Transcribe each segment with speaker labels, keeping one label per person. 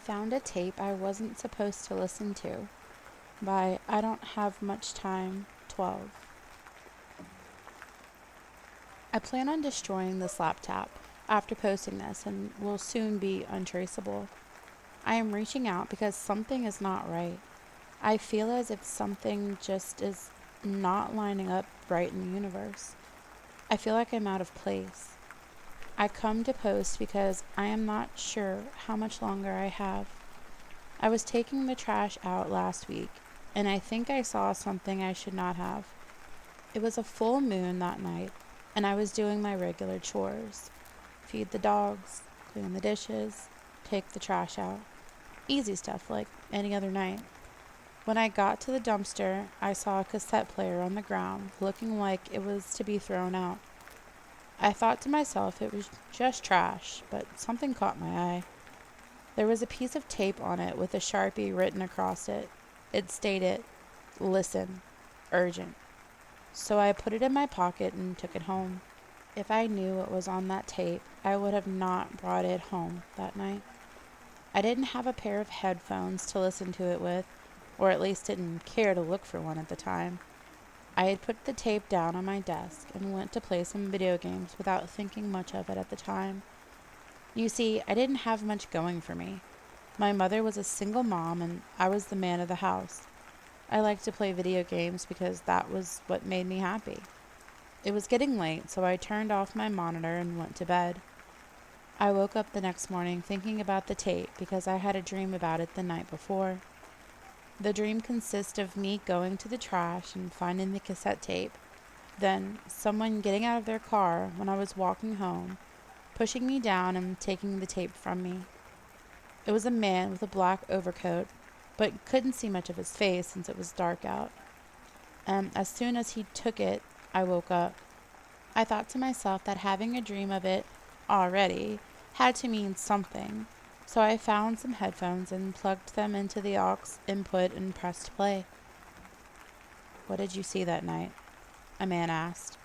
Speaker 1: found a tape I wasn't supposed to listen to by I Don't Have Much Time 12. I plan on destroying this laptop after posting this and will soon be untraceable. I am reaching out because something is not right. I feel as if something just is not lining up right in the universe. I feel like I'm out of place. I come to post because I am not sure how much longer I have. I was taking the trash out last week, and I think I saw something I should not have. It was a full moon that night, and I was doing my regular chores. Feed the dogs, clean the dishes, take the trash out. Easy stuff like any other night. When I got to the dumpster, I saw a cassette player on the ground, looking like it was to be thrown out. I thought to myself it was just trash, but something caught my eye. There was a piece of tape on it with a Sharpie written across it. It stated, "Listen, urgent." So I put it in my pocket and took it home. If I knew what was on that tape, I would have not brought it home that night. I didn't have a pair of headphones to listen to it with, or at least didn't care to look for one at the time. I had put the tape down on my desk and went to play some video games without thinking much of it at the time. You see, I didn't have much going for me. My mother was a single mom and I was the man of the house. I liked to play video games because that was what made me happy. It was getting late, so I turned off my monitor and went to bed. I woke up the next morning thinking about the tape because I had a dream about it the night before. The dream consists of me going to the trash and finding the cassette tape, then someone getting out of their car when I was walking home, pushing me down and taking the tape from me. It was a man with a black overcoat, but couldn't see much of his face since it was dark out. And as soon as he took it, I woke up. I thought to myself that having a dream of it already had to mean something. So I found some headphones and plugged them into the aux input and pressed play. "What did you see that night?" a man asked.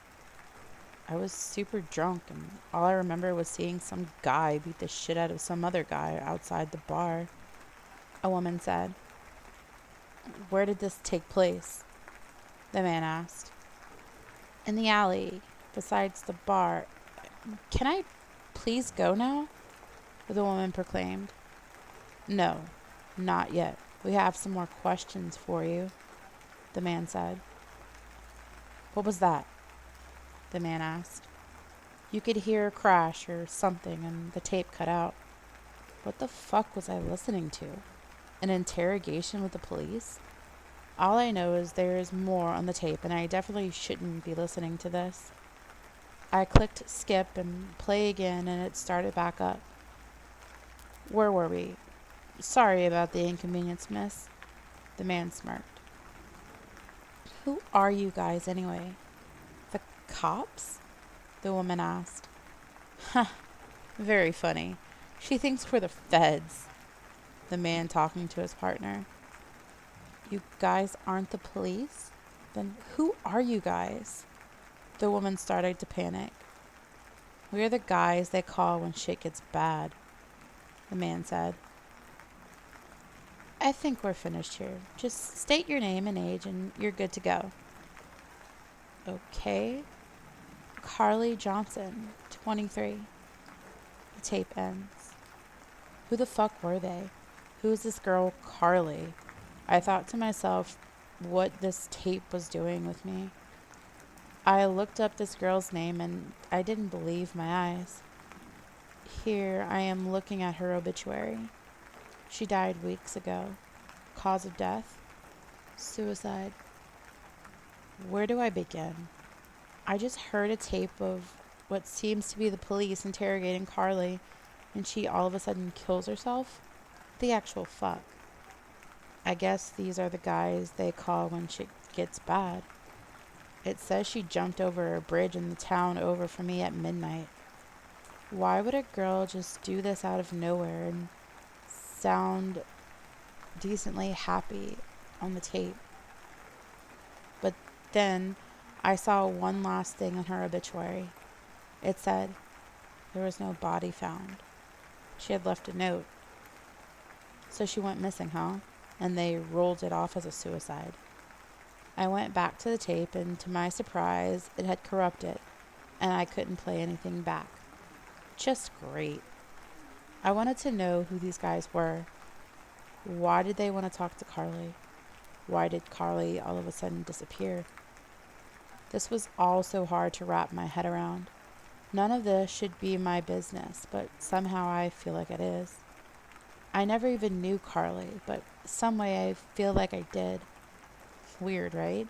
Speaker 1: "I was super drunk and all I remember was seeing some guy beat the shit out of some other guy outside the bar," a woman said. "Where did this take place?" the man asked. "In the alley, besides the bar. Can I please go now?" the woman proclaimed. "No, not yet. We have some more questions for you," the man said. "What was that?" the man asked. "You could hear a crash or something and the tape cut out." What the fuck was I listening to? An interrogation with the police? All I know is there is more on the tape and I definitely shouldn't be listening to this. I clicked skip and play again and it started back up. "Where were we? Sorry about the inconvenience, miss," the man smirked. "Who are you guys anyway?" "The cops?" the woman asked. "Huh, very funny. She thinks we're the feds," the man talking to his partner. "You guys aren't the police? Then who are you guys?" The woman started to panic. "We're the guys they call when shit gets bad," the man said. "I think we're finished here. Just state your name and age and you're good to go." "Okay. Carly Johnson, 23. The tape ends. Who the fuck were they? Who is this girl Carly? I thought to myself what this tape was doing with me. I looked up this girl's name and I didn't believe my eyes. Here I am looking at her obituary. She died weeks ago. Cause of death? Suicide. Where do I begin? I just heard a tape of what seems to be the police interrogating Carly, and she all of a sudden kills herself? The actual fuck. I guess these are the guys they call when shit gets bad. It says she jumped over a bridge in the town over from me at midnight. Why would a girl just do this out of nowhere and sound decently happy on the tape? But then I saw one last thing in her obituary. It said there was no body found. She had left a note. So she went missing, huh? And they rolled it off as a suicide. I went back to the tape, and to my surprise, it had corrupted, and I couldn't play anything back. Just great. I wanted to know who these guys were. Why did they want to talk to Carly? Why did Carly all of a sudden disappear? This was all so hard to wrap my head around. None of this should be my business, but somehow I feel like it is. I never even knew Carly, but some way I feel like I did. Weird, right?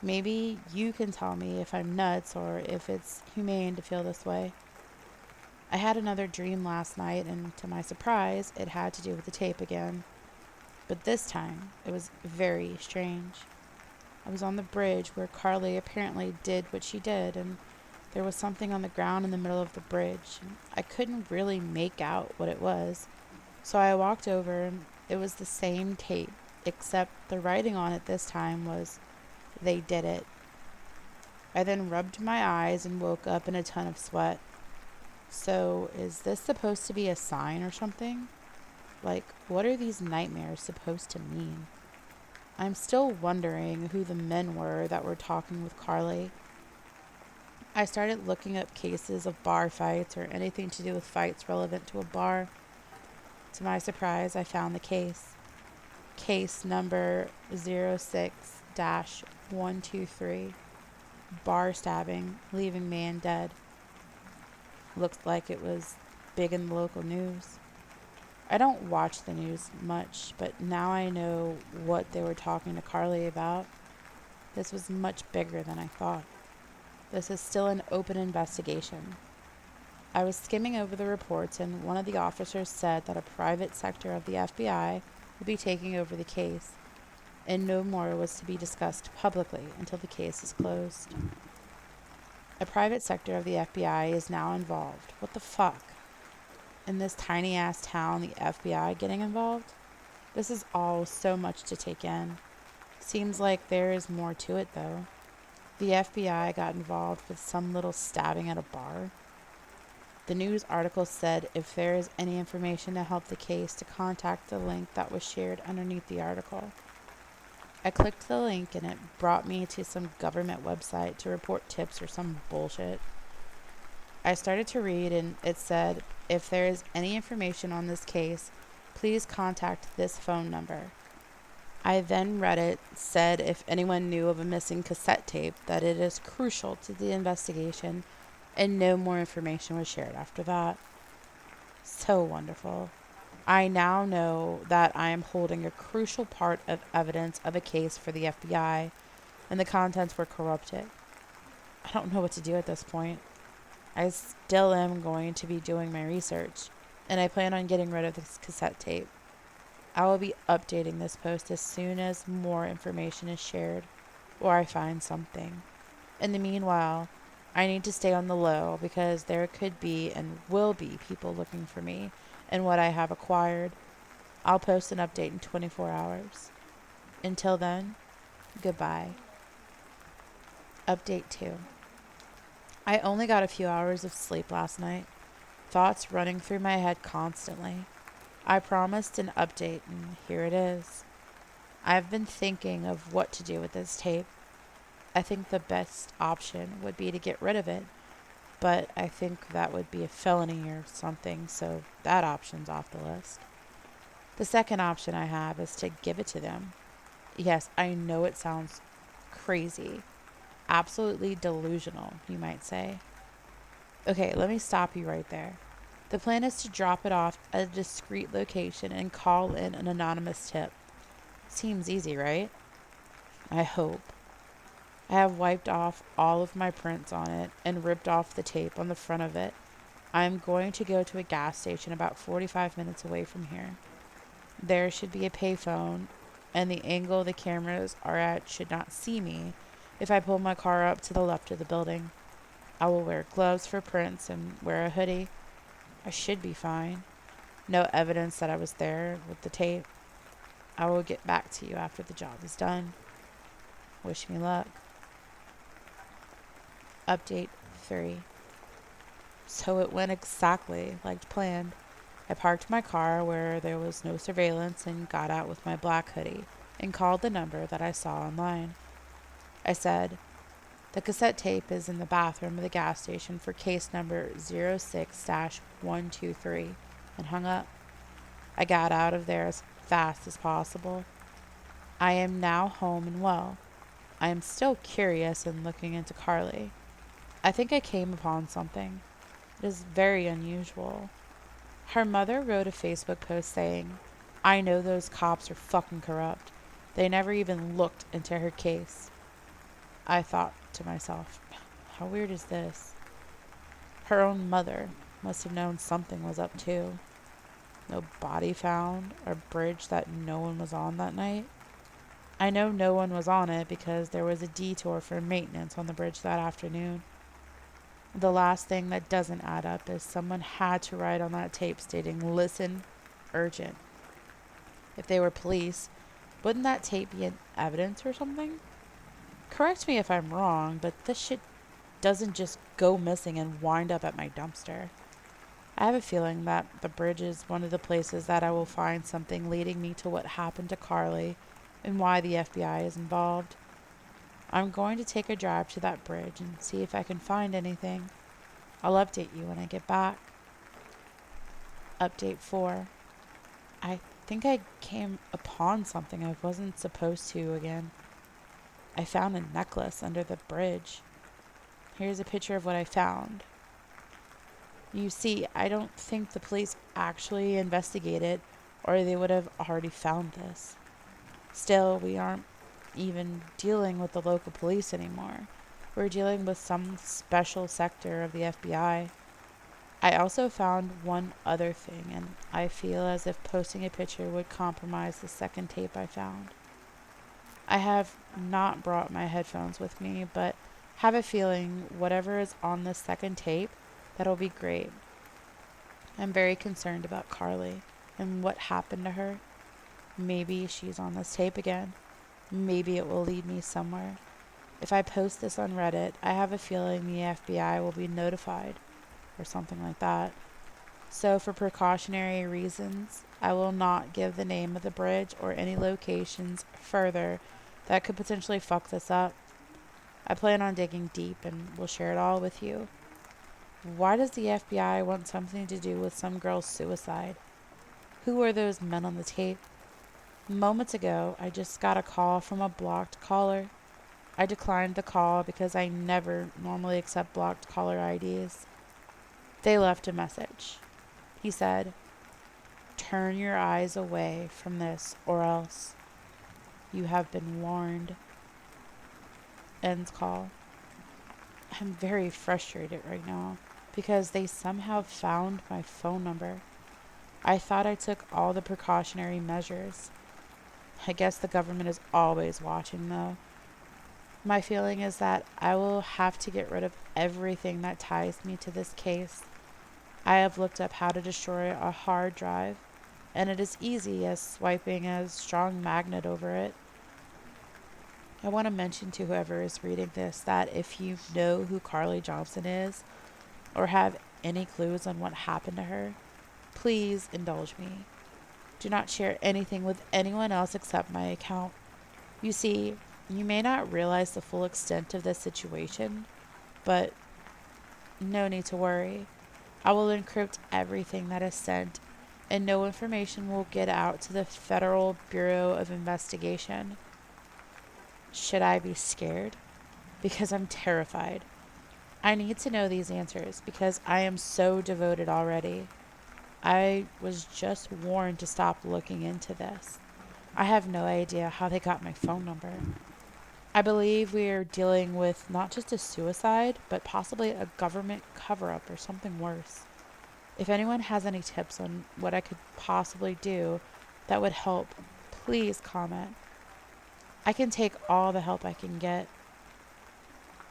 Speaker 1: Maybe you can tell me if I'm nuts or if it's humane to feel this way. I had another dream last night, and to my surprise, it had to do with the tape again. But this time, it was very strange. I was on the bridge where Carly apparently did what she did, and there was something on the ground in the middle of the bridge. I couldn't really make out what it was, so I walked over, and it was the same tape, except the writing on it this time was, "They did it." I then rubbed my eyes and woke up in a ton of sweat. So, is this supposed to be a sign or something? Like, what are these nightmares supposed to mean? I'm still wondering who the men were that were talking with Carly. I started looking up cases of bar fights or anything to do with fights relevant to a bar. To my surprise, I found the case. Case number 06-123. Bar stabbing, leaving man dead. Looked like it was big in the local news. I don't watch the news much, but now I know what they were talking to Carly about. This was much bigger than I thought. This is still an open investigation. I was skimming over the reports, and one of the officers said that a private sector of the FBI would be taking over the case, and no more was to be discussed publicly until the case is closed. A private sector of the FBI is now involved. What the fuck? In this tiny-ass town, the FBI getting involved? This is all so much to take in. Seems like there is more to it, though. The FBI got involved with some little stabbing at a bar. The news article said if there is any information to help the case, to contact the link that was shared underneath the article. I clicked the link and it brought me to some government website to report tips or some bullshit. I started to read, and it said, if there is any information on this case, please contact this phone number. I then read it, said if anyone knew of a missing cassette tape, that it is crucial to the investigation, and no more information was shared after that. So wonderful. I now know that I am holding a crucial part of evidence of a case for the FBI, and the contents were corrupted. I don't know what to do at this point. I still am going to be doing my research, and I plan on getting rid of this cassette tape. I will be updating this post as soon as more information is shared, or I find something. In the meanwhile, I need to stay on the low because there could be and will be people looking for me and what I have acquired. I'll post an update in 24 hours. Until then, goodbye. Update 2. I only got a few hours of sleep last night, thoughts running through my head constantly. I promised an update, and here it is. I've been thinking of what to do with this tape. I think the best option would be to get rid of it, but I think that would be a felony or something, so that option's off the list. The second option I have is to give it to them. Yes, I know it sounds crazy. Absolutely delusional, you might say. Okay, let me stop you right there. The plan is to drop it off at a discreet location and call in an anonymous tip. Seems easy, right? I hope. I have wiped off all of my prints on it and ripped off the tape on the front of it. I am going to go to a gas station about 45 minutes away from here. There should be a payphone, and the angle the cameras are at should not see me if I pull my car up to the left of the building. I will wear gloves for prints and wear a hoodie. I should be fine. No evidence that I was there with the tape. I will get back to you after the job is done. Wish me luck. Update 3. So it went exactly like planned. I parked my car where there was no surveillance and got out with my black hoodie and called the number that I saw online. I said, "The cassette tape is in the bathroom of the gas station for case number 06-123, and hung up. I got out of there as fast as possible. I am now home and well. I am still curious and looking into Carly. I think I came upon something. It is very unusual." Her mother wrote a Facebook post saying, "I know those cops are fucking corrupt. They never even looked into her case." I thought to myself, how weird is this? Her own mother must have known something was up too. No body found, or bridge that no one was on that night. I know no one was on it because there was a detour for maintenance on the bridge that afternoon. The last thing that doesn't add up is someone had to write on that tape stating, "Listen, urgent." If they were police, wouldn't that tape be in evidence or something? Correct me if I'm wrong, but this shit doesn't just go missing and wind up at my dumpster. I have a feeling that the bridge is one of the places that I will find something leading me to what happened to Carly and why the FBI is involved. I'm going to take a drive to that bridge and see if I can find anything. I'll update you when I get back. Update 4. I think I came upon something I wasn't supposed to again. I found a necklace under the bridge. Here's a picture of what I found. You see, I don't think the police actually investigated, or they would have already found this. Still, we aren't even dealing with the local police anymore. We're dealing with some special sector of the FBI. I also found one other thing, and I feel as if posting a picture would compromise the second tape I found. I have not brought my headphones with me, but have a feeling whatever is on the second tape, that'll be great. I'm very concerned about Carly and what happened to her. Maybe she's on this tape again. Maybe it will lead me somewhere. If I post this on Reddit, I have a feeling the FBI will be notified, or something like that. So for precautionary reasons, I will not give the name of the bridge or any locations further that could potentially fuck this up. I plan on digging deep and will share it all with you. Why does the FBI want something to do with some girl's suicide? Who are those men on the tape? Moments ago, I just got a call from a blocked caller. I declined the call because I never normally accept blocked caller IDs. They left a message. He said, "Turn your eyes away from this or else. You have been warned." Ends call. I'm very frustrated right now because they somehow found my phone number. I thought I took all the precautionary measures. I guess the government is always watching though. My feeling is that I will have to get rid of everything that ties me to this case. I have looked up how to destroy a hard drive, and it is easy as swiping a strong magnet over it. I want to mention to whoever is reading this that if you know who Carly Johnson is, or have any clues on what happened to her, please indulge me. Do not share anything with anyone else except my account. You see, you may not realize the full extent of this situation, but no need to worry. I will encrypt everything that is sent, and no information will get out to the Federal Bureau of Investigation. Should I be scared? Because I'm terrified. I need to know these answers because I am so devoted already. I was just warned to stop looking into this. I have no idea how they got my phone number. I believe we are dealing with not just a suicide, but possibly a government cover-up or something worse. If anyone has any tips on what I could possibly do that would help, please comment. I can take all the help I can get.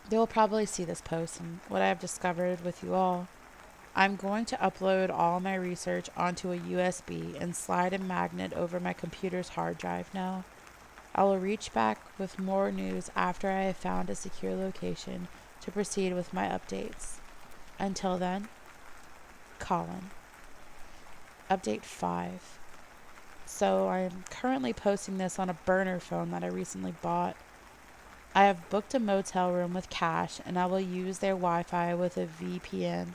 Speaker 1: They will probably see this post and what I have discovered with you all. I'm going to upload all my research onto a USB and slide a magnet over my computer's hard drive now. I will reach back with more news after I have found a secure location to proceed with my updates. Until then, Colin. Update 5. So I'm currently posting this on a burner phone that I recently bought. I have booked a motel room with cash and I will use their Wi-Fi with a VPN.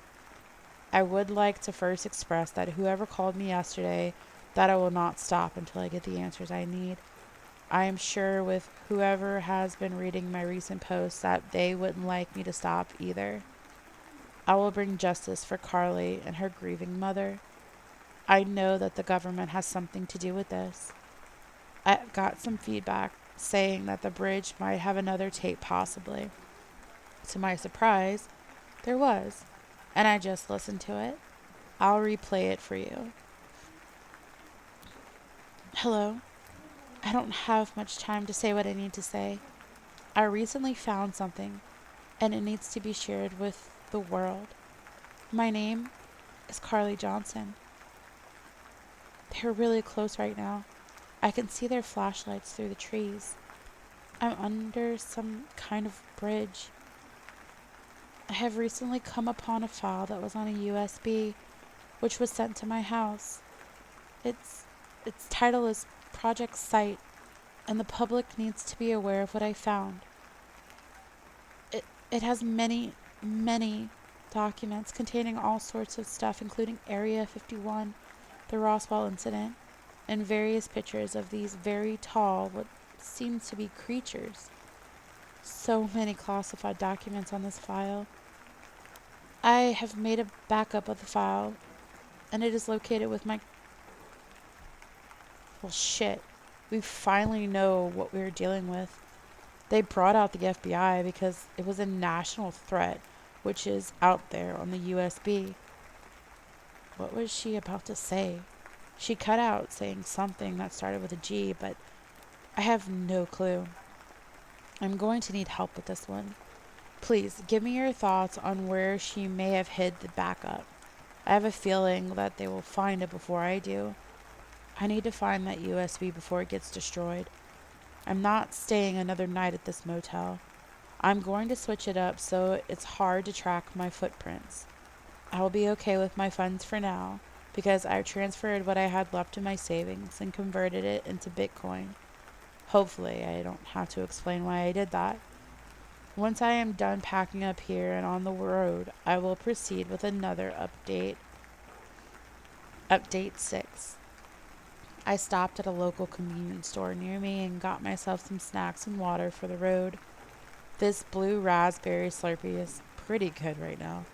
Speaker 1: I would like to first express that whoever called me yesterday, that I will not stop until I get the answers I need. I am sure with whoever has been reading my recent posts that they wouldn't like me to stop either. I will bring justice for Carly and her grieving mother. I know that the government has something to do with this. I got some feedback saying that the bridge might have another tape possibly. To my surprise, there was, and I just listened to it. I'll replay it for you. Hello? I don't have much time to say what I need to say. I recently found something, and it needs to be shared with the world. My name is Carly Johnson. They're really close right now. I can see their flashlights through the trees. I'm under some kind of bridge. I have recently come upon a file that was on a USB, which was sent to my house. Its title is Project Site, and the public needs to be aware of what I found. It has many, many documents containing all sorts of stuff, including Area 51, the Roswell incident, and various pictures of these very tall, what seems to be creatures. So many classified documents on this file. I have made a backup of the file, and it is located with my... Well, shit. We finally know what we're dealing with. They brought out the FBI because it was a national threat, which is out there on the USB. What was she about to say? She cut out saying something that started with a G, but I have no clue. I'm going to need help with this one. Please, give me your thoughts on where she may have hid the backup. I have a feeling that they will find it before I do. I need to find that USB before it gets destroyed. I'm not staying another night at this motel. I'm going to switch it up so it's hard to track my footprints. I will be okay with my funds for now because I transferred what I had left in my savings and converted it into Bitcoin. Hopefully, I don't have to explain why I did that. Once I am done packing up here and on the road, I will proceed with another update. Update 6. I stopped at a local convenience store near me and got myself some snacks and water for the road. This blue raspberry Slurpee is pretty good right now.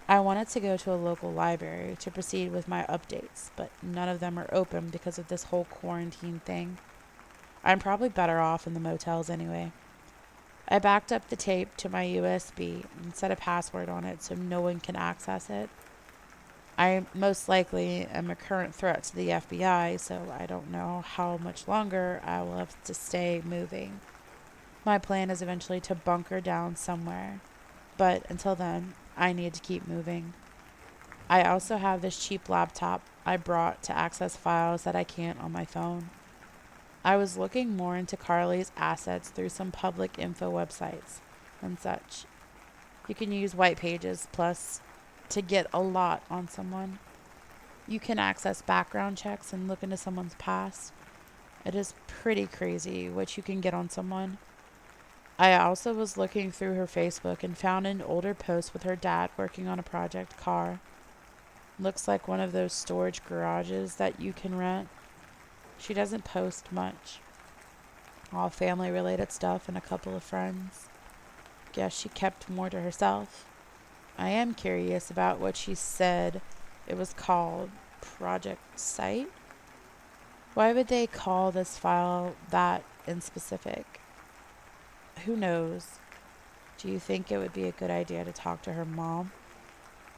Speaker 1: I wanted to go to a local library to proceed with my updates, but none of them are open because of this whole quarantine thing. I'm probably better off in the motels anyway. I backed up the tape to my USB and set a password on it so no one can access it. I most likely am a current threat to the FBI, so I don't know how much longer I will have to stay moving. My plan is eventually to bunker down somewhere, but until then, I need to keep moving. I also have this cheap laptop I brought to access files that I can't on my phone. I was looking more into Carly's assets through some public info websites and such. You can use white pages plus to get a lot on someone. You can access background checks and look into someone's past. It is pretty crazy what you can get on someone. I also was looking through her Facebook and found an older post with her dad working on a project car. Looks like one of those storage garages that you can rent. She doesn't post much. All family related stuff and a couple of friends. Guess she kept more to herself. I am curious about what she said it was called. Project Site? Why would they call this file that in specific? Who knows? Do you think it would be a good idea to talk to her mom?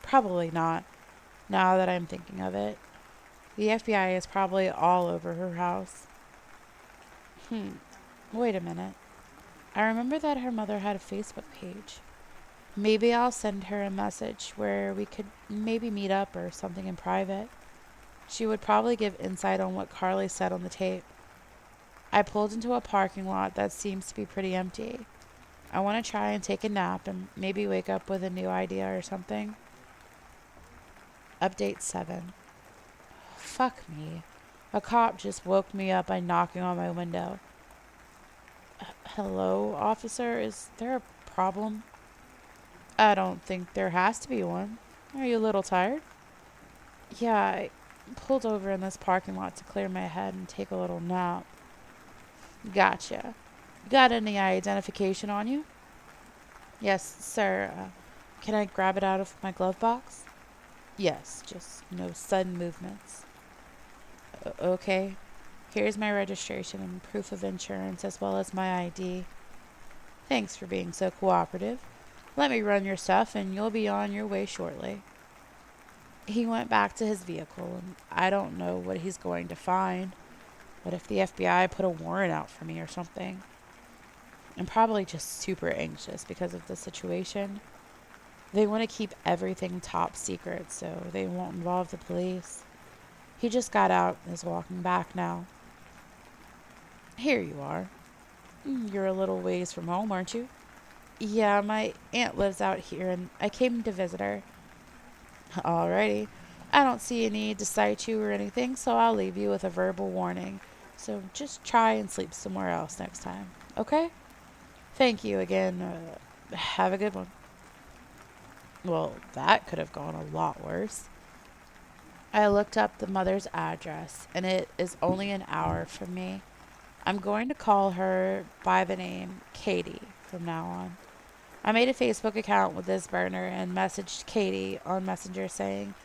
Speaker 1: Probably not, now that I'm thinking of it. The FBI is probably all over her house. Wait a minute. I remember that her mother had a Facebook page. Maybe I'll send her a message where we could maybe meet up or something in private. She would probably give insight on what Carly said on the tape. I pulled into a parking lot that seems to be pretty empty. I want to try and take a nap and maybe wake up with a new idea or something. Update 7. fuck me. A cop just woke me up by knocking on my window. Hello, officer, is there a problem? I don't think there has to be one. Are you a little tired? Yeah, I pulled over in this parking lot to clear my head and take a little nap. Gotcha. Got any identification on you? Yes, sir. Can I grab it out of my glove box? Yes, just no sudden movements. Okay. Here's my registration and proof of insurance as well as my ID. Thanks for being so cooperative. Let me run your stuff and you'll be on your way shortly. He went back to his vehicle, and I don't know what he's going to find. What if the FBI put a warrant out for me or something? I'm probably just super anxious because of the situation. They want to keep everything top secret, so they won't involve the police. He just got out and is walking back now. Here you are. You're a little ways from home, aren't you? Yeah, my aunt lives out here, and I came to visit her. Alrighty. I don't see a need to cite you or anything, so I'll leave you with a verbal warning. So just try and sleep somewhere else next time, okay? Thank you again. Have a good one. Well, that could have gone a lot worse. I looked up the mother's address, and it is only an hour from me. I'm going to call her by the name Katie from now on. I made a Facebook account with this burner and messaged Katie on Messenger saying,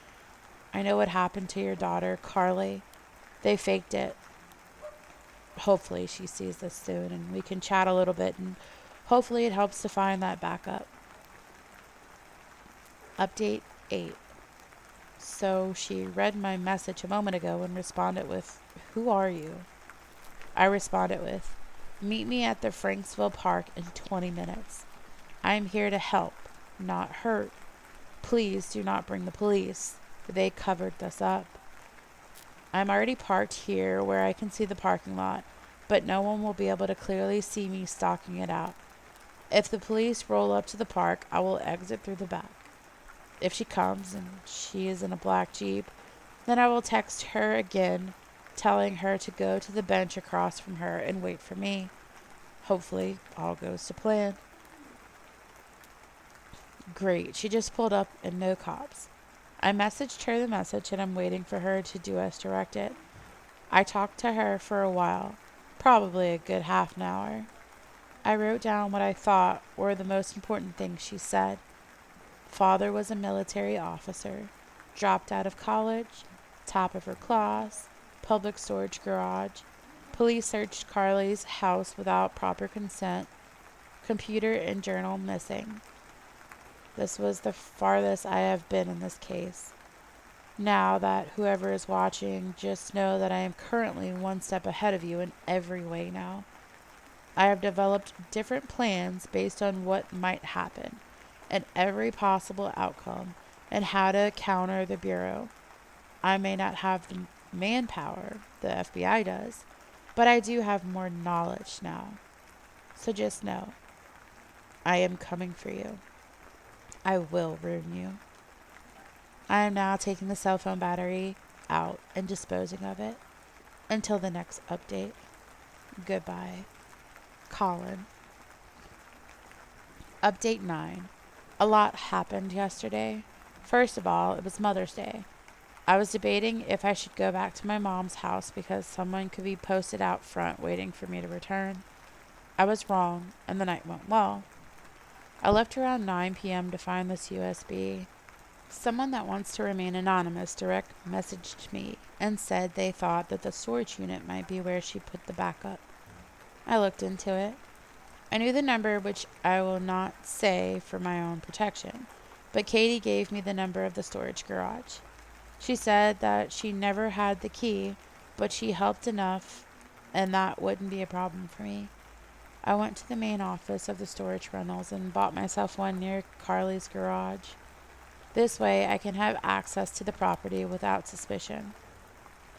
Speaker 1: I know what happened to your daughter, Carly. They faked it. Hopefully she sees this soon and we can chat a little bit and hopefully it helps to find that backup. Update 8. So she read my message a moment ago and responded with, Who are you? I responded with, Meet me at the Franksville Park in 20 minutes. I am here to help, not hurt. Please do not bring the police. They covered this up. I'm already parked here where I can see the parking lot, but no one will be able to clearly see me stalking it out. If the police roll up to the park, I will exit through the back. If she comes and she is in a black Jeep, then I will text her again, telling her to go to the bench across from her and wait for me. Hopefully, all goes to plan. Great, she just pulled up and no cops. I messaged her the message and I'm waiting for her to do as directed. I talked to her for a while, probably a good half an hour. I wrote down what I thought were the most important things she said. Father was a military officer, dropped out of college, top of her class, public storage garage. Police searched Carly's house without proper consent, computer and journal missing. This was the farthest I have been in this case. Now that whoever is watching, just know that I am currently one step ahead of you in every way now. I have developed different plans based on what might happen and every possible outcome and how to counter the Bureau. I may not have the manpower the FBI does, but I do have more knowledge now. So just know, I am coming for you. I will ruin you. I am now taking the cell phone battery out and disposing of it. Until the next update. Goodbye. Colin. Update 9. A lot happened yesterday. First of all, it was Mother's Day. I was debating if I should go back to my mom's house because someone could be posted out front waiting for me to return. I was wrong, and the night went well. I left around 9 p.m. to find this USB. Someone that wants to remain anonymous direct messaged me and said they thought that the storage unit might be where she put the backup. I looked into it. I knew the number, which I will not say for my own protection, but Katie gave me the number of the storage garage. She said that she never had the key, but she helped enough, and that wouldn't be a problem for me. I went to the main office of the storage rentals and bought myself one near Carly's garage. This way I can have access to the property without suspicion.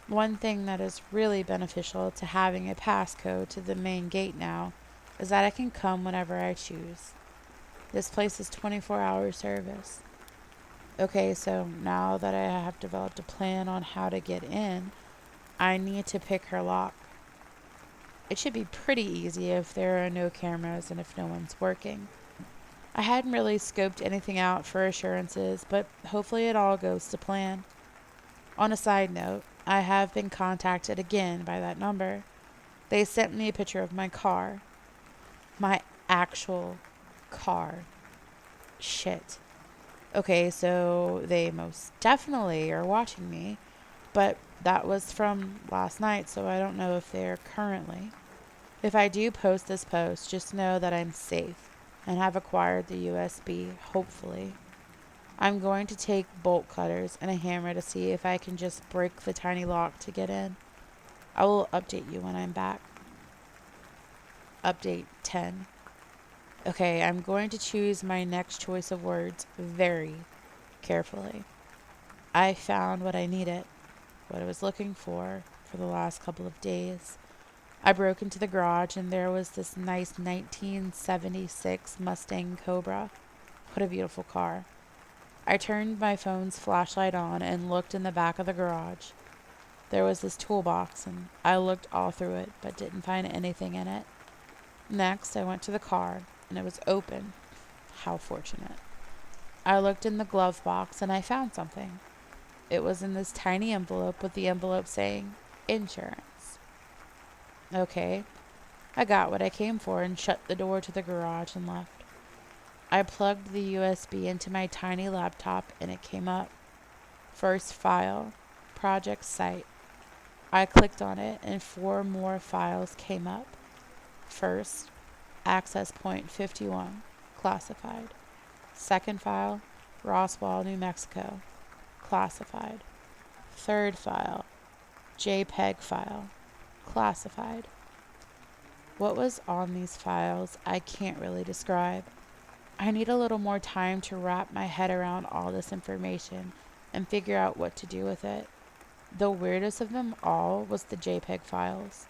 Speaker 1: One thing that is really beneficial to having a passcode to the main gate now is that I can come whenever I choose. This place is 24-hour service. Okay, so now that I have developed a plan on how to get in, I need to pick her lock. It should be pretty easy if there are no cameras and if no one's working. I hadn't really scoped anything out for assurances, but hopefully it all goes to plan. On a side note, I have been contacted again by that number. They sent me a picture of my car. My actual car. Shit. Okay, so they most definitely are watching me, but that was from last night, so I don't know if they're currently. If I do post this post, just know that I'm safe and have acquired the USB, hopefully. I'm going to take bolt cutters and a hammer to see if I can just break the tiny lock to get in. I will update you when I'm back. Update 10. Okay, I'm going to choose my next choice of words very carefully. I found what I needed, what I was looking for the last couple of days. I broke into the garage and there was this nice 1976 Mustang Cobra. What a beautiful car. I turned my phone's flashlight on and looked in the back of the garage. There was this toolbox and I looked all through it but didn't find anything in it. Next, I went to the car and it was open. How fortunate. I looked in the glove box and I found something. It was in this tiny envelope with the envelope saying insurance. Okay, I got what I came for and shut the door to the garage and left. I plugged the USB into my tiny laptop and it came up. First file, project site. I clicked on it and 4 more files came up. First, access point 51, classified. Second file, Roswell, New Mexico, classified. Third file, JPEG file, classified. What was on these files, I can't really describe. I need a little more time to wrap my head around all this information and figure out what to do with it. The weirdest of them all was the JPEG files.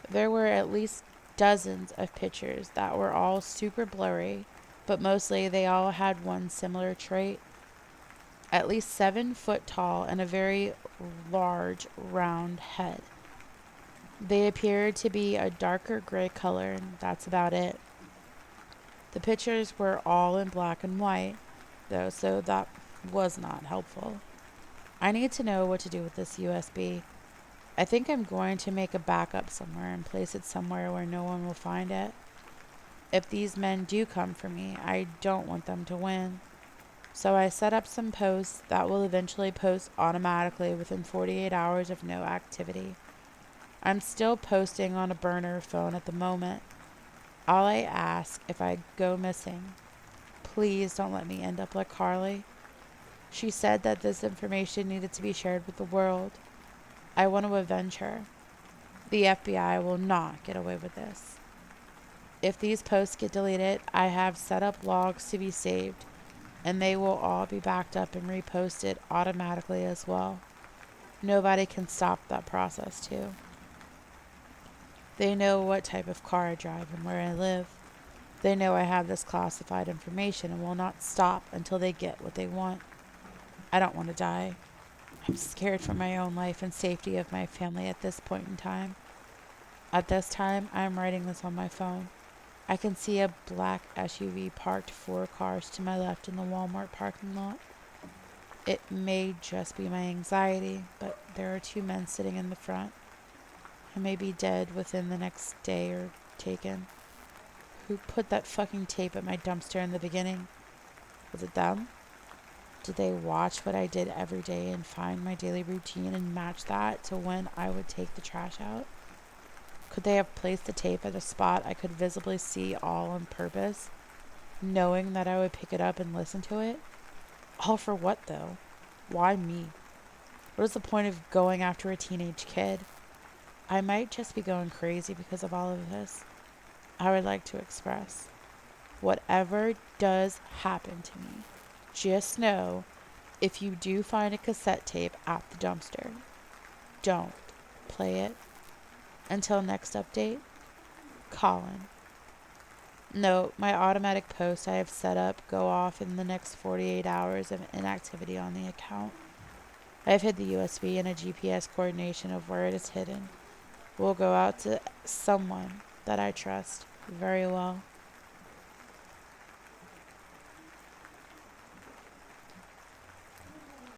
Speaker 1: There were at least dozens of pictures that were all super blurry, but mostly they all had one similar trait. At least 7 foot tall and a very large round head. They appeared to be a darker gray color, and that's about it. The pictures were all in black and white, though, so that was not helpful. I need to know what to do with this USB. I think I'm going to make a backup somewhere and place it somewhere where no one will find it. If these men do come for me, I don't want them to win. So I set up some posts that will eventually post automatically within 48 hours of no activity. I'm still posting on a burner phone at the moment. All I ask if I go missing, please don't let me end up like Carly. She said that this information needed to be shared with the world. I want to avenge her. The FBI will not get away with this. If these posts get deleted, I have set up logs to be saved, and they will all be backed up and reposted automatically as well. Nobody can stop that process too. They know what type of car I drive and where I live. They know I have this classified information and will not stop until they get what they want. I don't want to die. I'm scared for my own life and safety of my family at this point in time. At this time, I am writing this on my phone. I can see a black SUV parked 4 cars to my left in the Walmart parking lot. It may just be my anxiety, but there are 2 men sitting in the front. I may be dead within the next day or taken. Who put that fucking tape at my dumpster in the beginning? Was it them? Did they watch what I did every day and find my daily routine and match that to when I would take the trash out? Could they have placed the tape at a spot I could visibly see all on purpose, knowing that I would pick it up and listen to it? All for what, though? Why me? What is the point of going after a teenage kid? I might just be going crazy because of all of this. I would like to express, whatever does happen to me, just know, if you do find a cassette tape at the dumpster, don't play it. Until next update, Colin. Note, my automatic post I have set up go off in the next 48 hours of inactivity on the account. I have hid the USB and a GPS coordination of where it is hidden. Will go out to someone that I trust very well.